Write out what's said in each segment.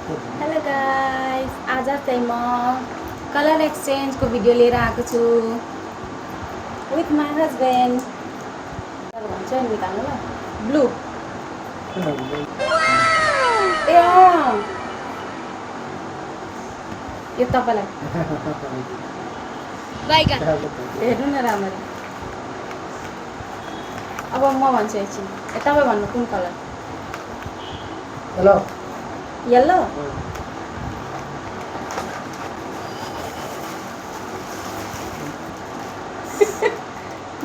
Hello guys, आज चाहिँ म कलर एक्सचेन्जको भिडियो लिएर आएको छु विथ माई हस्बेन्ड। भन्छ नि निकाल्नु ल, ब्लू। ए यो तपाईँलाई हेर्नु न राम्ररी। अब म भन्छु एकछिन, तपाईँ भन्नु कुन कलर? Hello yellow.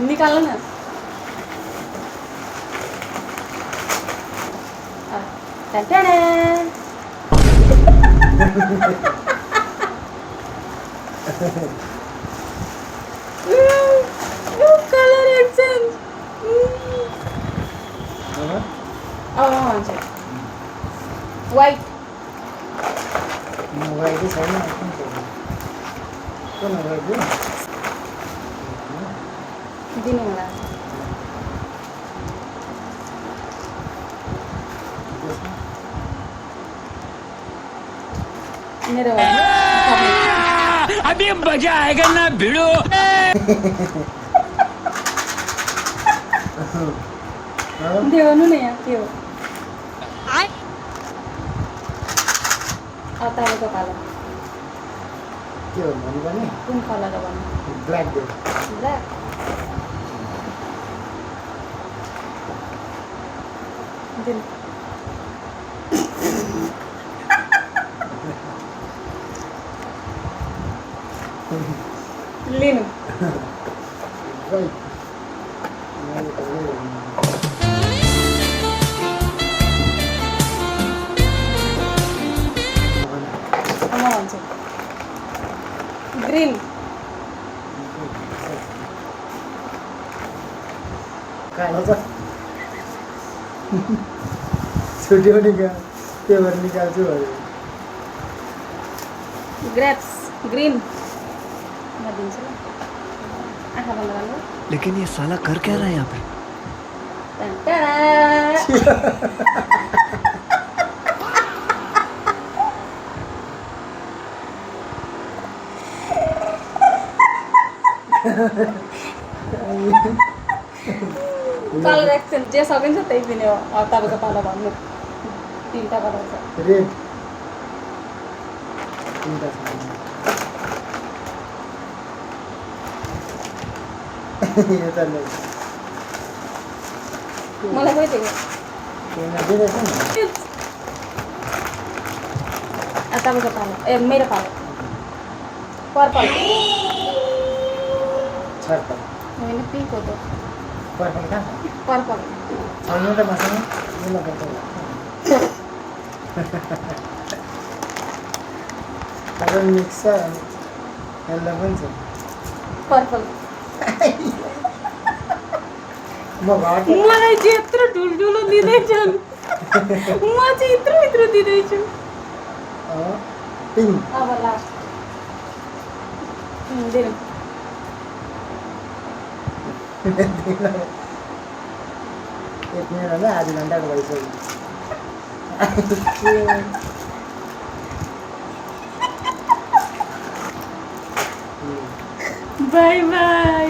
निकाल्नु न। टन कलर एक्सचेन्ज। अब म भन्छु वाइट। मोबाइल छैन कुन मोबाइल दिनु होला। मेरो अभी मजा आएगा ना भिड़ो। देउनु न यहाँ के हो? तपाईँको कलर के हो भन्नु पनि कुन कलर हो भन्नु? Black day black. दिनु। लिनु। राइट म भन्छु ग्रिन। कालो छ छुट्यो निकाल त्यो भएर निकाल्छु अरे ग्रेप्स ग्रिन। म दिन्छु ल, आँखा बन्द गर्नु। लेकिन ये साला कर क्या रहा है यहाँ पे? कलर एक्सचेन्ज जे सकिन्छ त्यही दिने हो। अब तपाईँको पालो भन्नु। तिनवटा कलर छ। रेड तिनवटा छ यो त नै मलाई खोइ दिएको। त्यहाँ दिँदैछ नि तपाईँको पालो। ए मेरो पालो। पर्पल छर्प होइन, पिङ्क हो त। पर्पल कहाँ पर्पल छैन त मसँग किन पर्पल अरू मिक्स छ यसलाई पनि छ पर्पल। म घरको मलाई चाहिँ यत्रो ठुल्ठुलो दिँदैछन्, म चाहिँ यत्रो यत्रो दिँदैछु। पिङ्क अब लास्ट दिनु। एक मिनट होला आधी घन्टाको भइसक्यो बाई बाई।